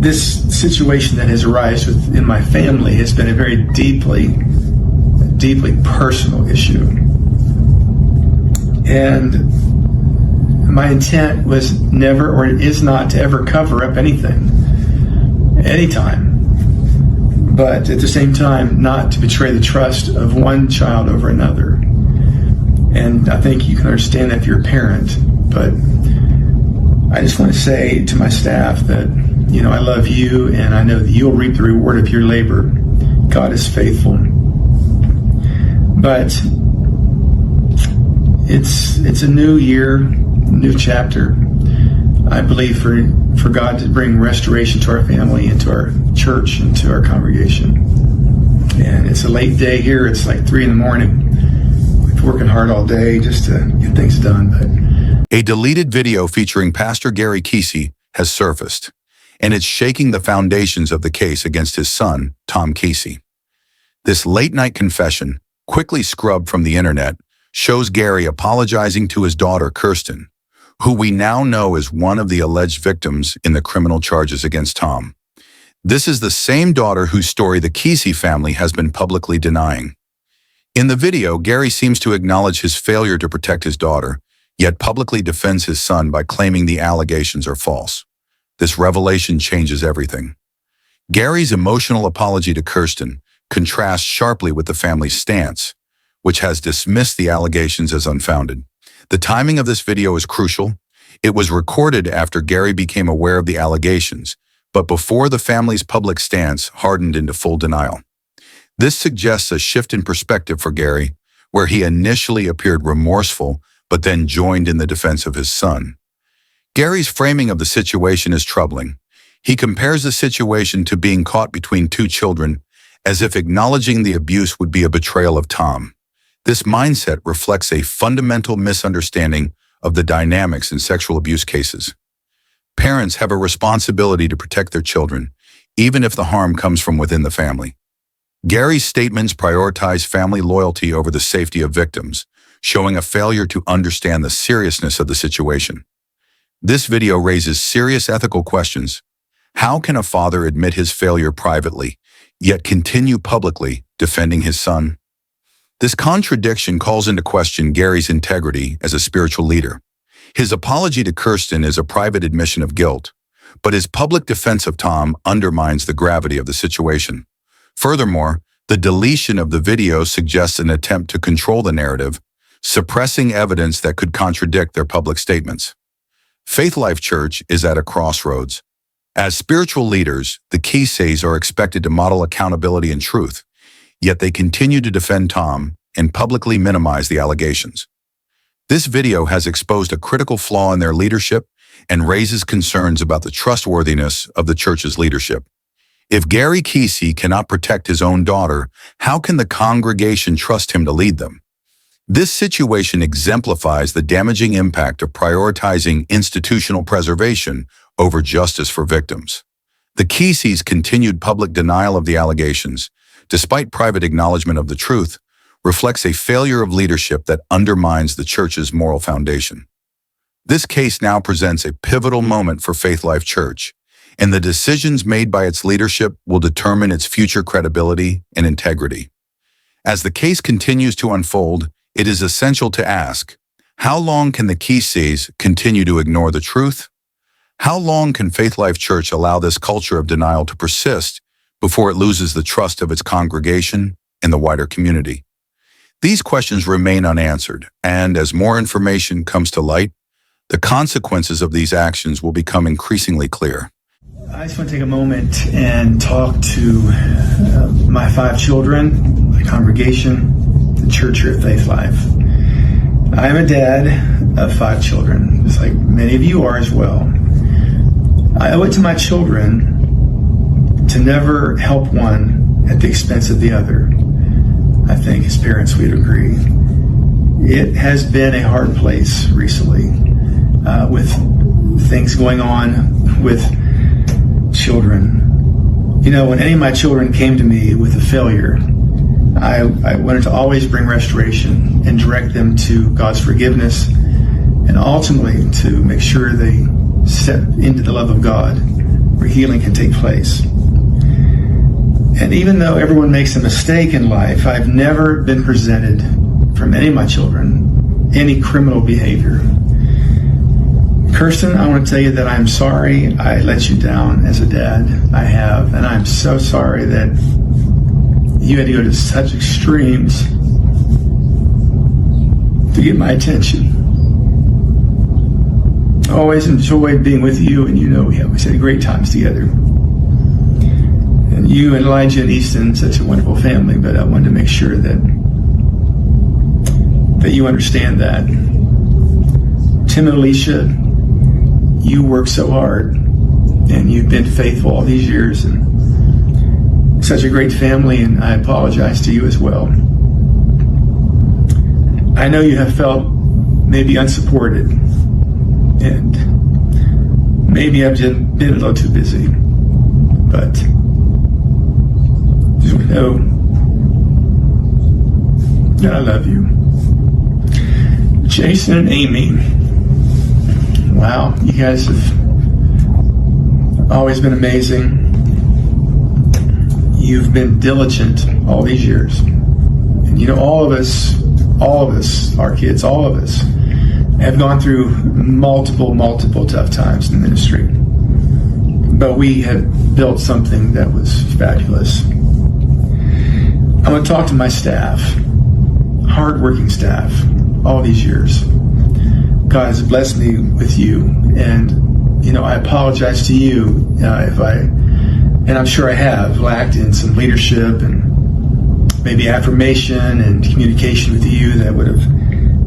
this situation that has arisen within my family has been a very deeply personal issue. And my intent was never, or is not, to ever cover up anything, anytime. But at the same time, not to betray the trust of one child over another. And I think you can understand that if you're a parent. But I just want to say to my staff that, I love you, and I know that you'll reap the reward of your labor. God is faithful. But it's a new year, new chapter. I believe for God to bring restoration to our family and to our church and to our congregation. And it's a late day here. It's like 3 a.m. We've been working hard all day just to get things done. But a deleted video featuring Pastor Gary Keesee has surfaced, and it's shaking the foundations of the case against his son, Tom Keesee. This late-night confession, quickly scrubbed from the internet, shows Gary apologizing to his daughter, Kirsten, who we now know is one of the alleged victims in the criminal charges against Tom. This is the same daughter whose story the Keesee family has been publicly denying. In the video, Gary seems to acknowledge his failure to protect his daughter, yet publicly defends his son by claiming the allegations are false. This revelation changes everything. Gary's emotional apology to Kirsten contrasts sharply with the family's stance, which has dismissed the allegations as unfounded. The timing of this video is crucial. It was recorded after Gary became aware of the allegations, but before the family's public stance hardened into full denial. This suggests a shift in perspective for Gary, where he initially appeared remorseful, but then joined in the defense of his son. Gary's framing of the situation is troubling. He compares the situation to being caught between two children, as if acknowledging the abuse would be a betrayal of Tom. This mindset reflects a fundamental misunderstanding of the dynamics in sexual abuse cases. Parents have a responsibility to protect their children, even if the harm comes from within the family. Gary's statements prioritize family loyalty over the safety of victims, showing a failure to understand the seriousness of the situation. This video raises serious ethical questions. How can a father admit his failure privately, yet continue publicly defending his son? This contradiction calls into question Gary's integrity as a spiritual leader. His apology to Kirsten is a private admission of guilt, but his public defense of Tom undermines the gravity of the situation. Furthermore, the deletion of the video suggests an attempt to control the narrative, suppressing evidence that could contradict their public statements. Faith Life Church is at a crossroads. As spiritual leaders, the Keesees are expected to model accountability and truth, yet they continue to defend Tom and publicly minimize the allegations. This video has exposed a critical flaw in their leadership and raises concerns about the trustworthiness of the church's leadership. If Gary Keesee cannot protect his own daughter, how can the congregation trust him to lead them? This situation exemplifies the damaging impact of prioritizing institutional preservation over justice for victims. The Keesees' continued public denial of the allegations, despite private acknowledgement of the truth, reflects a failure of leadership that undermines the church's moral foundation. This case now presents a pivotal moment for Faith Life Church, and the decisions made by its leadership will determine its future credibility and integrity. As the case continues to unfold, it is essential to ask, how long can the Keesees continue to ignore the truth? How long can Faith Life Church allow this culture of denial to persist before it loses the trust of its congregation and the wider community? These questions remain unanswered, and as more information comes to light, the consequences of these actions will become increasingly clear. I just want to take a moment and talk to my 5 children, my congregation, the church here at Faith Life. I am a dad of 5 children, just like many of you are as well. I owe it to my children to never help one at the expense of the other. I think as parents we'd agree. It has been a hard place recently with things going on with children. You know, when any of my children came to me with a failure, I wanted to always bring restoration and direct them to God's forgiveness and ultimately to make sure they step into the love of God where healing can take place. And even though everyone makes a mistake in life, I've never been presented from any of my children any criminal behavior. Kirsten, I want to tell you that I'm sorry I let you down as a dad. I have, and I'm so sorry that you had to go to such extremes to get my attention. I always enjoyed being with you, and you know we always had great times together. And you and Elijah and Easton, such a wonderful family, but I wanted to make sure that you understand that. Tim and Alicia, you work so hard, and you've been faithful all these years, and such a great family, and I apologize to you as well. I know you have felt maybe unsupported, and maybe I've just been a little too busy, but just know that I love you. Jason and Amy, wow, you guys have always been amazing. You've been diligent all these years. And you know, all of us, our kids, all of us, have gone through multiple tough times in the ministry. But we have built something that was fabulous. I want to talk to my staff, hardworking staff, all these years. God has blessed me with you, and you know, I apologize to you if I, and I'm sure I have, lacked in some leadership and maybe affirmation and communication with you that would have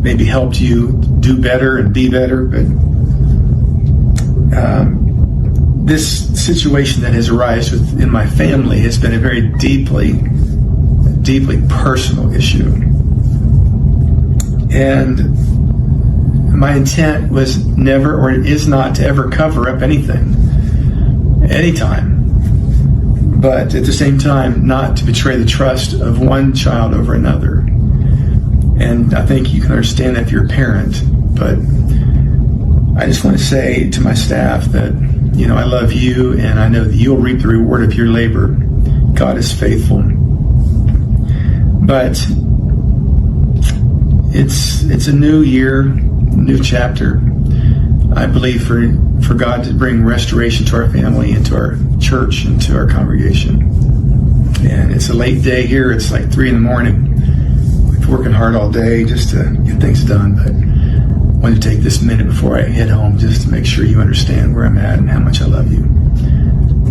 maybe helped you do better and be better. But this situation that has arisen within my family has been a very deeply personal issue. And my intent was never, or it is not, to ever cover up anything, anytime. But at the same time, not to betray the trust of one child over another. And I think you can understand that if you're a parent. But I just want to say to my staff that, you know, I love you, and I know that you'll reap the reward of your labor. God is faithful. But it's a new year, new chapter. I believe for God to bring restoration to our family and to our church and to our congregation. And it's a late day here. It's like 3 a.m. We've been working hard all day just to get things done. But I wanted to take this minute before I head home just to make sure you understand where I'm at and how much I love you.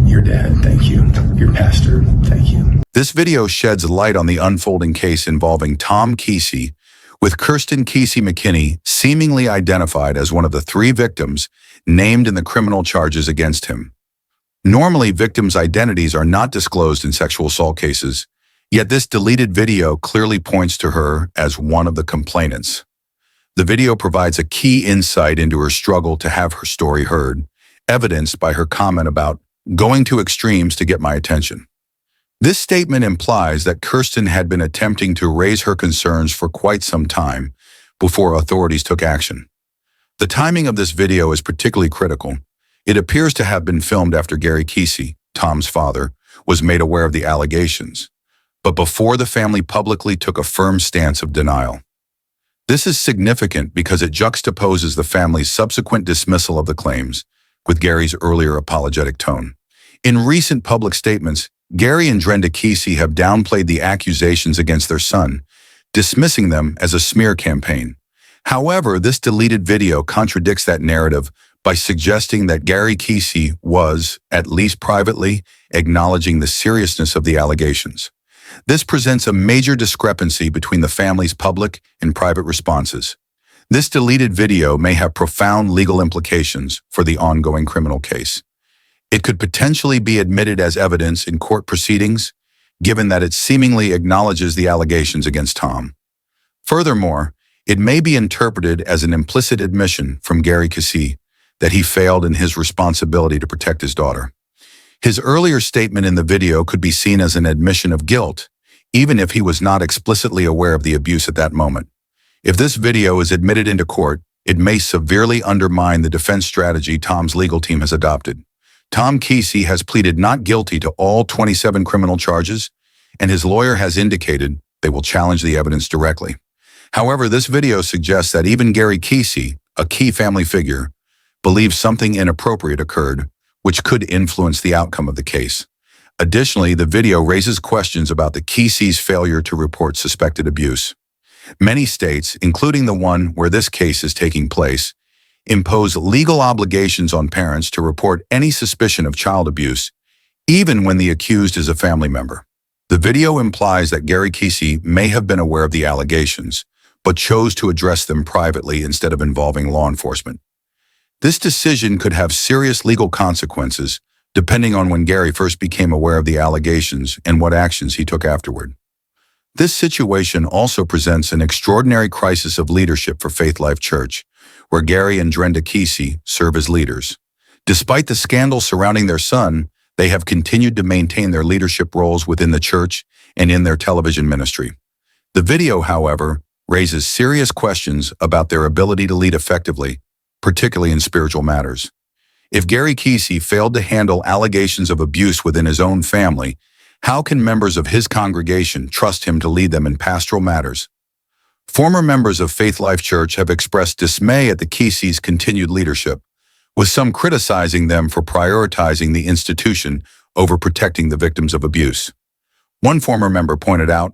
Your dad, thank you. Your pastor, thank you. This video sheds light on the unfolding case involving Tom Keesee, with Kirsten Keesee McKinney seemingly identified as one of the 3 victims named in the criminal charges against him. Normally, victims' identities are not disclosed in sexual assault cases, yet this deleted video clearly points to her as one of the complainants. The video provides a key insight into her struggle to have her story heard, evidenced by her comment about going to extremes to get my attention. This statement implies that Kirsten had been attempting to raise her concerns for quite some time before authorities took action. The timing of this video is particularly critical. It appears to have been filmed after Gary Keesee, Tom's father, was made aware of the allegations, but before the family publicly took a firm stance of denial. This is significant because it juxtaposes the family's subsequent dismissal of the claims with Gary's earlier apologetic tone. In recent public statements, Gary and Drenda Keesee have downplayed the accusations against their son, dismissing them as a smear campaign. However, this deleted video contradicts that narrative by suggesting that Gary Keesee was, at least privately, acknowledging the seriousness of the allegations. This presents a major discrepancy between the family's public and private responses. This deleted video may have profound legal implications for the ongoing criminal case. It could potentially be admitted as evidence in court proceedings, given that it seemingly acknowledges the allegations against Tom. Furthermore, it may be interpreted as an implicit admission from Gary Keesee that he failed in his responsibility to protect his daughter. His earlier statement in the video could be seen as an admission of guilt, even if he was not explicitly aware of the abuse at that moment. If this video is admitted into court, it may severely undermine the defense strategy Tom's legal team has adopted, Tom Keesee has pleaded not guilty to all 27 criminal charges, and his lawyer has indicated they will challenge the evidence directly. However, this video suggests that even Gary Keesee, a key family figure, believes something inappropriate occurred, which could influence the outcome of the case. Additionally, the video raises questions about the Keesee's failure to report suspected abuse. Many states, including the one where this case is taking place, impose legal obligations on parents to report any suspicion of child abuse, even when the accused is a family member. The video implies that Gary Keesee may have been aware of the allegations, but chose to address them privately instead of involving law enforcement. This decision could have serious legal consequences, depending on when Gary first became aware of the allegations and what actions he took afterward. This situation also presents an extraordinary crisis of leadership for Faith Life Church, where Gary and Drenda Keesee serve as leaders. Despite the scandal surrounding their son, they have continued to maintain their leadership roles within the church and in their television ministry. The video, however, raises serious questions about their ability to lead effectively, particularly in spiritual matters. If Gary Keesee failed to handle allegations of abuse within his own family, how can members of his congregation trust him to lead them in pastoral matters? Former members of Faith Life Church have expressed dismay at the Keesees' continued leadership, with some criticizing them for prioritizing the institution over protecting the victims of abuse. One former member pointed out,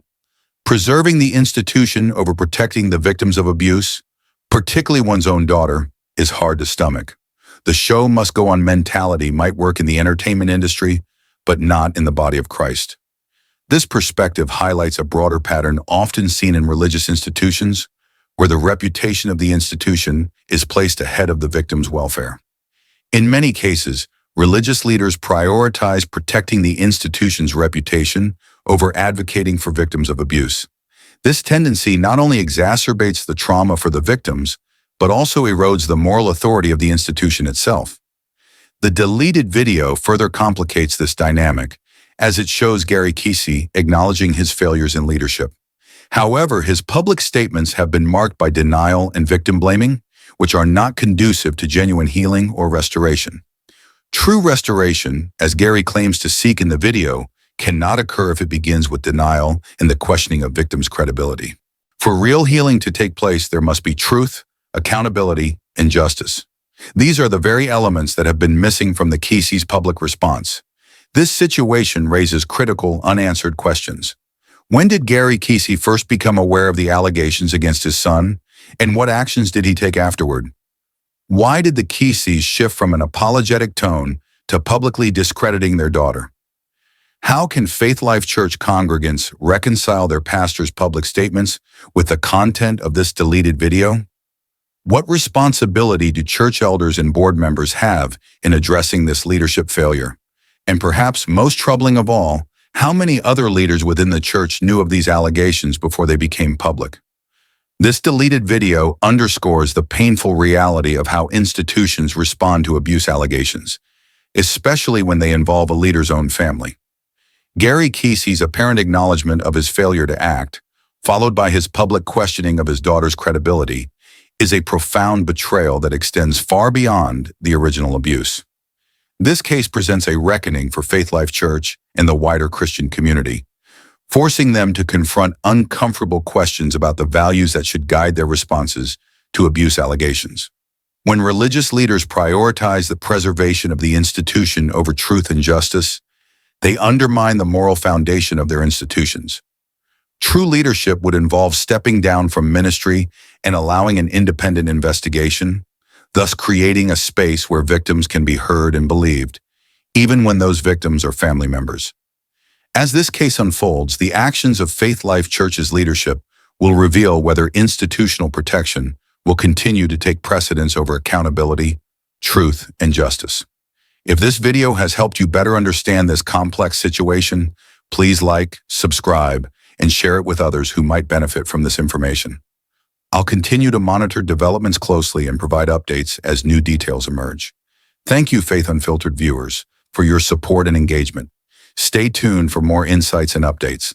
preserving the institution over protecting the victims of abuse, particularly one's own daughter, is hard to stomach. The show must go on mentality might work in the entertainment industry, but not in the body of Christ. This perspective highlights a broader pattern often seen in religious institutions, where the reputation of the institution is placed ahead of the victim's welfare. In many cases, religious leaders prioritize protecting the institution's reputation over advocating for victims of abuse. This tendency not only exacerbates the trauma for the victims, but also erodes the moral authority of the institution itself. The deleted video further complicates this dynamic, as it shows Gary Keesee acknowledging his failures in leadership. However, his public statements have been marked by denial and victim blaming, which are not conducive to genuine healing or restoration. True restoration, as Gary claims to seek in the video, cannot occur if it begins with denial and the questioning of victims' credibility. For real healing to take place, there must be truth, accountability, and justice. These are the very elements that have been missing from the Keesees' public response. This situation raises critical, unanswered questions. When did Gary Keesee first become aware of the allegations against his son, and what actions did he take afterward? Why did the Keesees shift from an apologetic tone to publicly discrediting their daughter? How can Faith Life Church congregants reconcile their pastor's public statements with the content of this deleted video? What responsibility do church elders and board members have in addressing this leadership failure? And perhaps most troubling of all, how many other leaders within the church knew of these allegations before they became public? This deleted video underscores the painful reality of how institutions respond to abuse allegations, especially when they involve a leader's own family. Gary Keesee's apparent acknowledgement of his failure to act, followed by his public questioning of his daughter's credibility, is a profound betrayal that extends far beyond the original abuse. This case presents a reckoning for Faith Life Church and the wider Christian community, forcing them to confront uncomfortable questions about the values that should guide their responses to abuse allegations. When religious leaders prioritize the preservation of the institution over truth and justice, they undermine the moral foundation of their institutions. True leadership would involve stepping down from ministry and allowing an independent investigation, thus creating a space where victims can be heard and believed, even when those victims are family members. As this case unfolds, the actions of Faith Life Church's leadership will reveal whether institutional protection will continue to take precedence over accountability, truth, and justice. If this video has helped you better understand this complex situation, please like, subscribe, and share it with others who might benefit from this information. I'll continue to monitor developments closely and provide updates as new details emerge. Thank you, Faith Unfiltered viewers, for your support and engagement. Stay tuned for more insights and updates.